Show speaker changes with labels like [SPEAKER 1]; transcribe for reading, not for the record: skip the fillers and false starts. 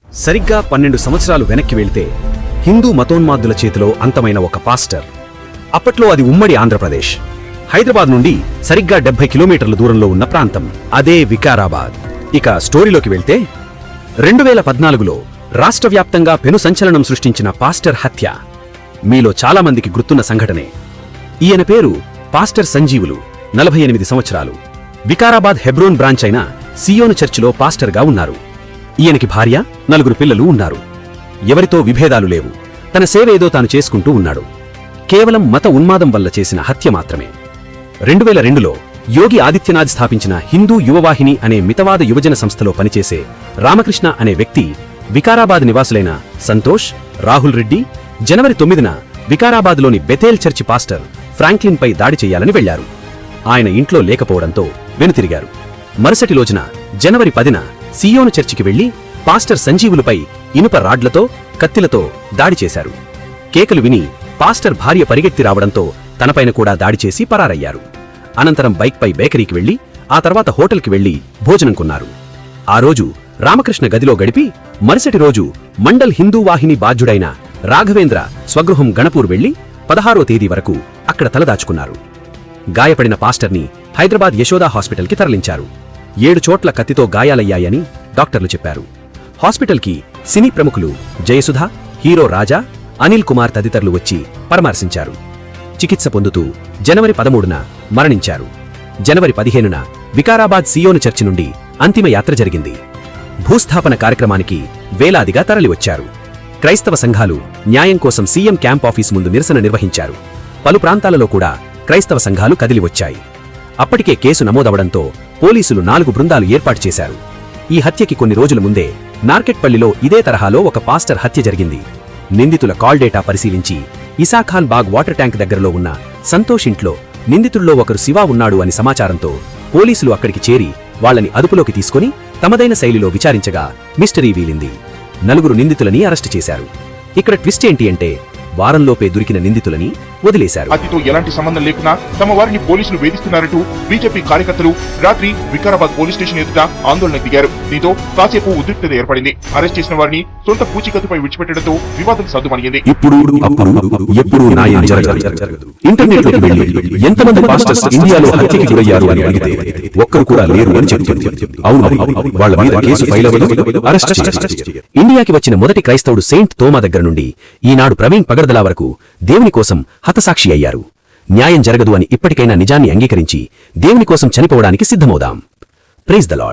[SPEAKER 1] సరిగ్గా 12 సంవత్సరాలు వెనక్కి వెళ్తే హిందూ మతోన్మాదుల చేతిలో అంతమైన ఒక పాస్టర్. అప్పట్లో అది ఉమ్మడి ఆంధ్రప్రదేశ్. హైదరాబాద్ నుండి సరిగ్గా 70 కిలోమీటర్ల దూరంలో ఉన్న ప్రాంతం. అదే వికారాబాద్. ఇక స్టోరీలోకి వెళ్తే 2014లో రాష్ట్రవ్యాప్తంగా పెను సంచలనం సృష్టించిన పాస్టర్ హత్య మీలో చాలామందికి గుర్తున్న సంఘటనే. ఈయన పేరు పాస్టర్ సంజీవులు, 48 సంవత్సరాలు. వికారాబాద్ హెబ్రోన్ బ్రాంచ్ అయిన సియోను చర్చిలో పాస్టర్గా ఉన్నారు. ఈయనకి భార్య, 4 పిల్లలు ఉన్నారు. ఎవరితో విభేదాలు లేవు. తన సేవేదో తాను చేసుకుంటూ ఉన్నాడు. కేవలం మత ఉన్మాదం వల్ల చేసిన హత్య మాత్రమే. 2002లో యోగి ఆదిత్యనాథ్ స్థాపించిన హిందూ యువవాహిని అనే మితవాద యువజన సంస్థలో పనిచేసే రామకృష్ణ అనే వ్యక్తి వికారాబాద్ నివాసులైన సంతోష్, రాహుల్ రెడ్డి జనవరి 9న వికారాబాద్లోని బెథేల్ చర్చి పాస్టర్ ఫ్రాంక్లిన్పై దాడి చెయ్యాలని వెళ్లారు. ఆయన ఇంట్లో లేకపోవడంతో వెనుతిరిగారు. మరుసటి రోజున జనవరి 10న సియోను చర్చికి వెళ్లి పాస్టర్ సంజీవులపై ఇనుప రాడ్లతో, కత్తిలతో దాడి చేశారు. కేకలు విని పాస్టర్ భార్య పరిగెత్తి రావడంతో తనపైన కూడా దాడి చేసి పరారయ్యారు. అనంతరం బైక్పై బేకరీకి వెళ్లి ఆ తర్వాత హోటల్కి వెళ్లి భోజనం కొన్నారు. ఆ రోజు రామకృష్ణ గదిలో గడిపి మరుసటి రోజు మండల్ హిందూ వాహిని బాధ్యుడైన రాఘవేంద్ర స్వగృహం గణపూర్ వెళ్లి 16వ తేదీ వరకు అక్కడ తలదాచుకున్నారు. గాయపడిన పాస్టర్ని హైదరాబాద్ యశోదా హాస్పిటల్కి తరలించారు. 7 చోట్ల కత్తితో గాయాలయ్యాయని డాక్టర్లు చెప్పారు. హాస్పిటల్కి సినీ ప్రముఖులు జయసుధ, హీరో రాజా, అనిల్ కుమార్ తదితరులు వచ్చి పరామర్శించారు. చికిత్స పొందుతూ జనవరి 13న మరణించారు. జనవరి 15న వికారాబాద్ సియోను చర్చి నుండి అంతిమ యాత్ర జరిగింది. భూస్థాపన కార్యక్రమానికి వేలాదిగా తరలివచ్చారు. క్రైస్తవ సంఘాలు న్యాయం కోసం సీఎం క్యాంప్ ఆఫీస్ ముందు నిరసన నిర్వహించారు. పలు ప్రాంతాలలో కూడా క్రైస్తవ సంఘాలు కదిలివచ్చాయి. అప్పటికే కేసు నమోదవడంతో పోలీసులు 4 బృందాలు ఏర్పాటు చేశారు. ఈ హత్యకి కొన్ని రోజుల ముందే నార్కెట్పల్లిలో ఇదే తరహాలో ఒక పాస్టర్ హత్య జరిగింది. నిందితుల కాల్ డేటా పరిశీలించి ఇసాఖాన్ బాగ్ వాటర్ ట్యాంక్ దగ్గరలో ఉన్న సంతోష్ ఇంట్లో నిందితుల్లో ఒకరు శివ ఉన్నాడు అని సమాచారంతో పోలీసులు అక్కడికి చేరి వాళ్లని అదుపులోకి తీసుకుని తమదైన శైలిలో విచారించగా మిస్టరీ వీలింది. 4 నిందితులని అరెస్టు చేశారు. ఇక్కడ ట్విస్ట్ ఏంటి అంటే వారంలోపే దొరికిన నిందితులని వదిలేశారు.
[SPEAKER 2] అతితో ఎలాంటి సంబంధం లేకున్నా తమ వారిని పోలీసులు వేధిస్తున్నారంటూ బీజేపీ కార్యకర్తలు రాత్రి వికారాబాద్ పోలీస్ స్టేషన్ ఎదుట ఆందోళనకు దిగారు. దీంతో కాసేపు ఉద్రిక్తత ఏర్పడింది. అరెస్ట్ చేసిన వారిని సొంత పూచీకత్తుపై విడిచిపెట్టడంతో వివాదం సద్దుమణిగింది.
[SPEAKER 1] ఇంటర్నెట్ లోకి వెళ్లి ఎంతమంది పాస్టర్స్ ఇండియాలో హత్యకి గురయ్యారు అని అడిగితే ఒక్కరు కూడా లేరు అని చెబుతుంది. అవును, వాళ్ళ మీద కేసు ఫైల్ అవ్వడం, అరెస్ట్ చేశారు. ఇండియాకి వచ్చిన మొదటి క్రైస్తవుడు సెయింట్ తోమా దగ్గర నుండి ఈనాడు ప్రవీణ్ పగర్దలా వరకు దేవుని కోసం హతసాక్షి అయ్యారు. న్యాయం జరగదు అని ఇప్పటికైనా నిజాన్ని అంగీకరించి దేవుని కోసం చనిపోవడానికి సిద్ధమవుదాం. Praise the lord.